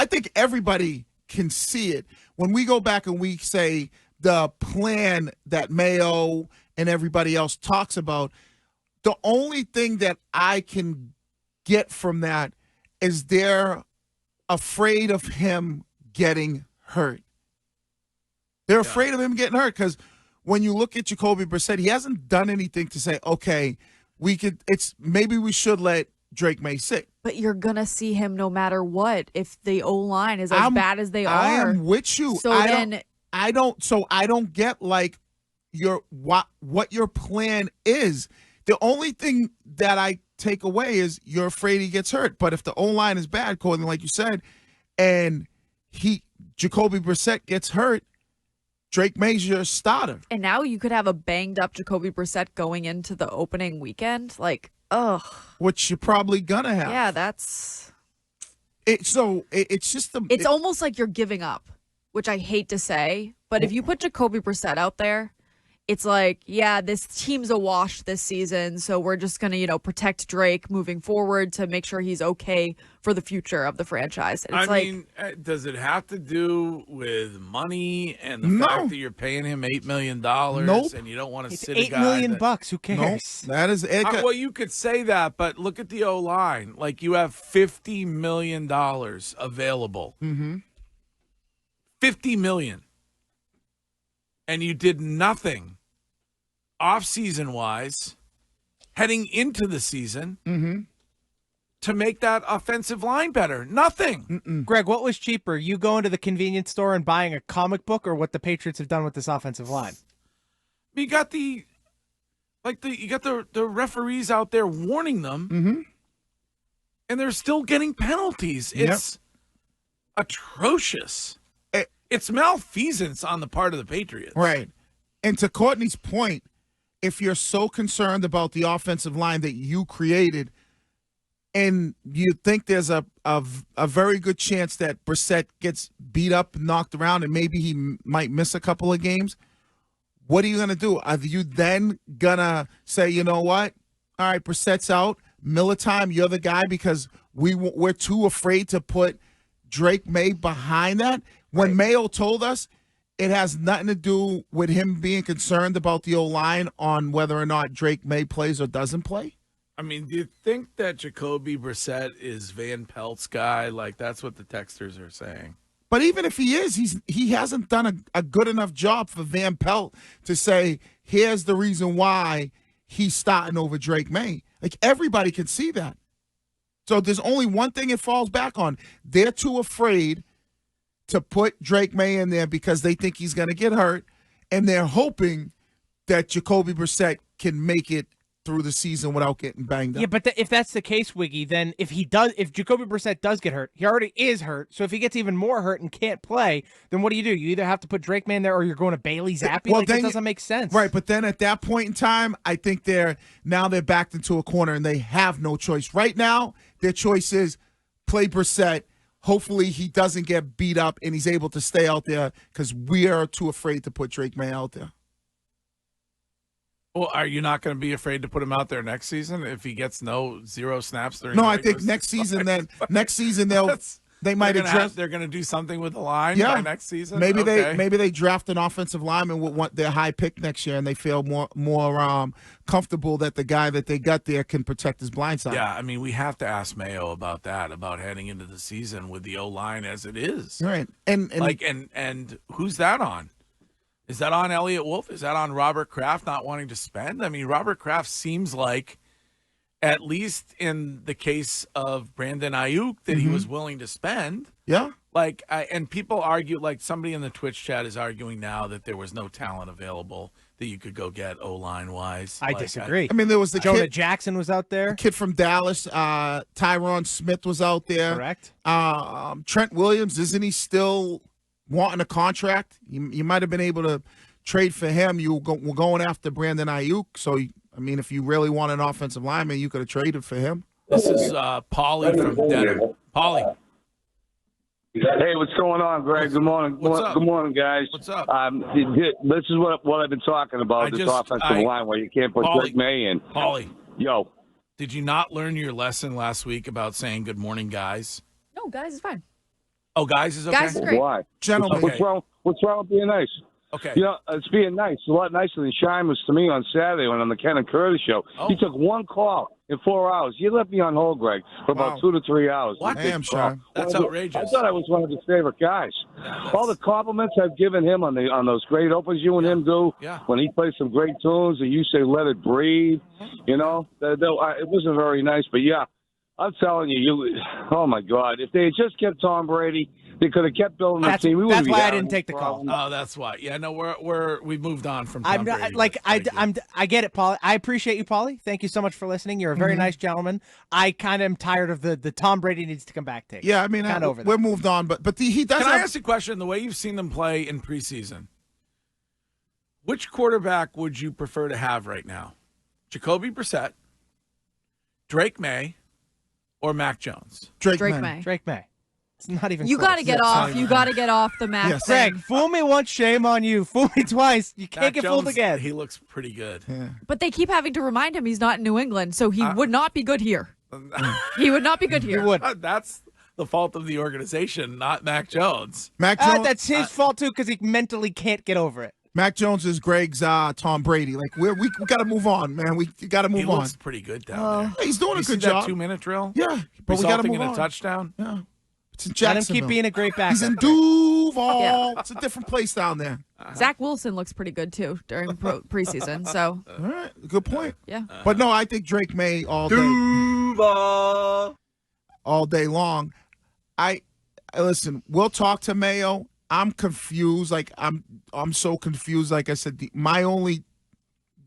I think everybody can see it. When we go back and we say the plan that Mayo and everybody else talks about, the only thing that I can get from that is they're afraid of him getting hurt. They're afraid of him getting hurt because when you look at Jacoby Brissett, he hasn't done anything to say, okay, maybe we should let Drake Maye sit. But you're going to see him no matter what if the O-line is as bad as they are. I am with you. So I don't get like what your plan is. The only thing that I take away is you're afraid he gets hurt. But if the O-line is bad, Courtney, like you said, and Jacoby Brissett gets hurt, Drake Maye's your starter. And now you could have a banged-up Jacoby Brissett going into the opening weekend. Like, ugh. Which you're probably going to have. Yeah, that's... It's just... It's almost like you're giving up, which I hate to say. But if you put Jacoby Brissett out there, it's like, yeah, this team's a wash this season, so we're just going to, protect Drake moving forward to make sure he's okay for the future of the franchise. And it's does it have to do with money and the fact that you're paying him $8 million and you don't want to sit a guy $8 million bucks? Who cares? That is it. Well, you could say that, but look at the O-line. Like, you have $50 million available. Mm-hmm. $50 million. And you did nothing off-season wise heading into the season to make that offensive line better. Nothing. Greg, what was cheaper? You going to the convenience store and buying a comic book, or what the Patriots have done with this offensive line? You got the referees out there warning them, and they're still getting penalties. It's atrocious. It's malfeasance on the part of the Patriots. Right. And to Courtney's point, if you're so concerned about the offensive line that you created and you think there's a very good chance that Brissett gets beat up and knocked around and maybe he might miss a couple of games, what are you going to do? Are you then going to say, you know what? All right, Brissett's out. Miller time, you're the guy because we're too afraid to put Drake Maye behind that? When Mayo told us it has nothing to do with him being concerned about the O-line on whether or not Drake Maye plays or doesn't play? I mean, do you think that Jacoby Brissett is Van Pelt's guy? Like, that's what the texters are saying. But even if he is, he hasn't done a good enough job for Van Pelt to say, here's the reason why he's starting over Drake Maye. Like, everybody can see that. So there's only one thing it falls back on. They're too afraid to put Drake Maye in there because they think he's going to get hurt, and they're hoping that Jacoby Brissett can make it through the season without getting banged up. Yeah, but if that's the case, Wiggy, then if Jacoby Brissett does get hurt, he already is hurt. So if he gets even more hurt and can't play, then what do? You either have to put Drake Maye in there or you're going to Bailey Zappi. Well, that doesn't make sense. Right, but then at that point in time, I think they're backed into a corner and they have no choice. Right now, their choice is play Brissett. Hopefully he doesn't get beat up and he's able to stay out there because we are too afraid to put Drake Maye out there. Well, are you not going to be afraid to put him out there next season if he gets zero snaps during? No, I think next season they might address. They're going to do something with the line by next season. Maybe they draft an offensive lineman with their high pick next year, and they feel more comfortable that the guy that they got there can protect his blind side. Yeah, I mean, we have to ask Mayo about that, about heading into the season with the O line as it is. Right, and who's that on? Is that on Elliott Wolf? Is that on Robert Kraft not wanting to spend? I mean, Robert Kraft seems like, at least in the case of Brandon Ayuk, that he was willing to spend. Yeah. And people argue, like somebody in the Twitch chat is arguing now that there was no talent available that you could go get O-line wise. I disagree. I mean, there was the Jonah Jackson was out there. The kid from Dallas, Tyron Smith was out there. Correct. Trent Williams, isn't he still wanting a contract? You might have been able to trade for him. We're going after Brandon Ayuk. So, I mean, if you really want an offensive lineman, you could have traded for him. This is Paulie from Denver. Paulie. Hey, what's going on, Greg? Good morning. Good morning, guys. What's up? This is what I've been talking about, offensive line where you can't put Drake Maye in. Paulie. Yo. Did you not learn your lesson last week about saying good morning, guys? No, guys, it's fine. Oh, guys is okay? Guys is great. Why? Gentlemen. What's wrong with being nice? Okay. You know, it's being nice. It's a lot nicer than Shine was to me on Saturday when on the Ken and Curtis show. Oh. He took one call in 4 hours. You left me on hold, Greg, for about 2 to 3 hours. What? Damn, Shine. That's outrageous. I thought I was one of his favorite guys. Yeah, All the compliments I've given him on those great opens you and him do. Yeah. When he plays some great tunes and you say "Let It Breathe," you know, it wasn't very nice. But yeah, I'm telling you, oh my God, if they had just kept Tom Brady, they could have kept building the team. That's why I didn't take the call. Oh, that's why. Yeah, no, we've moved on from Tom I'm not, Brady. like I get it, Paulie. I appreciate you, Paulie. Thank you so much for listening. You're a very nice gentleman. I kind of am tired of the Tom Brady needs to come back take. Yeah, I mean, we're moved on, but he does. Can I ask a question? The way you've seen them play in preseason, which quarterback would you prefer to have right now? Jacoby Brissett, Drake Maye, or Mac Jones? Drake May. Drake May. It's not even. You got to get off. You got to get off the Mac. Yes. thing. Greg, fool me once, shame on you. Fool me twice, you can't Mac get Jones, fooled again. He looks pretty good. Yeah. But they keep having to remind him he's not in New England, so he would not be good here. He would not be good here. You would. That's the fault of the organization, not Mac Jones. Mac Jones. That's his fault too, because he mentally can't get over it. Mac Jones is Greg's Tom Brady. Like we got to move on, man. We got to move He on. looks pretty good down there. Hey, he's doing You a see good that job. 2-minute drill? Yeah, but we got to Resulting move in on. a touchdown? Yeah, it's in Let him Jacksonville. keep being a great backup. He's in there. Duval. Yeah. It's a different place down there. Zach Wilson looks pretty good too during preseason. So All right, good point. yeah, But no, I think Drake May all day, all day long. I listen. We'll talk to Mayo. I'm confused. Like I'm so confused. Like I said, my only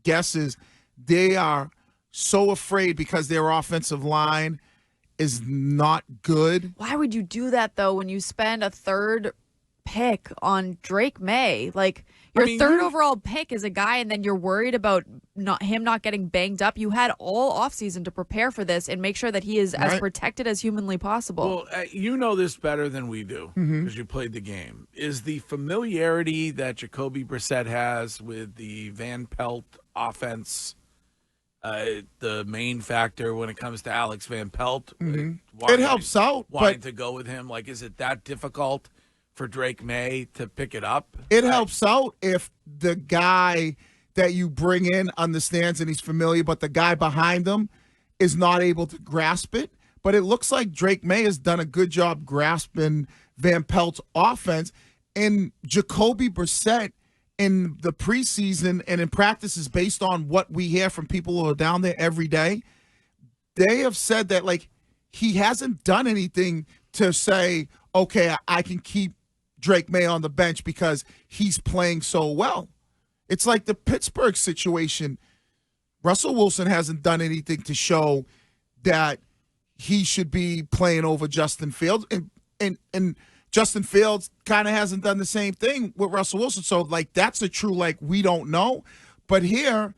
guess is they are so afraid because their offensive line is not good. why would you do that though when you spend a third pick on Drake May? Like your third overall pick is a guy, and then you're worried about him not getting banged up. You had all offseason to prepare for this and make sure that he is as protected as humanly possible. Well, you know this better than we do because you played the game. Is the familiarity that Jacoby Brissett has with the Van Pelt offense the main factor when it comes to Alex Van Pelt? It helps out, wanting but to go with him. Like, is it that difficult for Drake May to pick it up? it helps out if the guy that you bring in understands and he's familiar, but the guy behind him is not able to grasp it. But it looks like Drake May has done a good job grasping Van Pelt's offense. And Jacoby Brissett in the preseason and in practices, based on what we hear from people who are down there every day, they have said that, like, he hasn't done anything to say, okay, I can keep Drake May on the bench because he's playing so well. It's like the Pittsburgh situation. Russell Wilson hasn't done anything to show that he should be playing over Justin Fields. And Justin Fields kind of hasn't done the same thing with Russell Wilson. So, like, that's a true, like, we don't know. But here,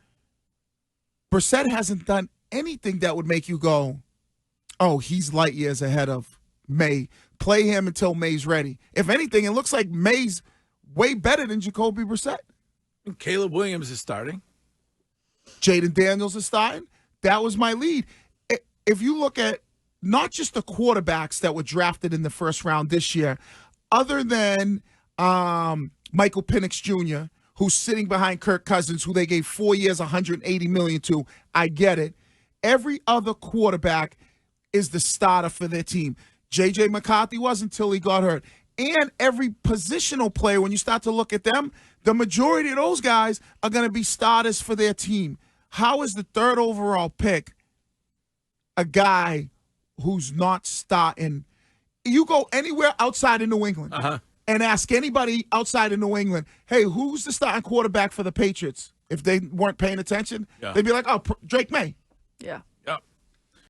Brissett hasn't done anything that would make you go, oh, he's light years ahead of May. Play him until May's ready. If anything, it looks like May's way better than Jacoby Brissett. Caleb Williams is starting. Jaden Daniels is starting. That was my lead. If you look at not just the quarterbacks that were drafted in the first round this year, other than Michael Penix Jr., who's sitting behind Kirk Cousins, who they gave 4 years, $180 million to, I get it. Every other quarterback is the starter for their team. J.J. McCarthy was until he got hurt. And every positional player, when you start to look at them, the majority of those guys are going to be starters for their team. How is the third overall pick a guy who's not starting? You go anywhere outside of New England and ask anybody outside of New England, hey, who's the starting quarterback for the Patriots? If they weren't paying attention, they'd be like, oh, Drake May. Yeah.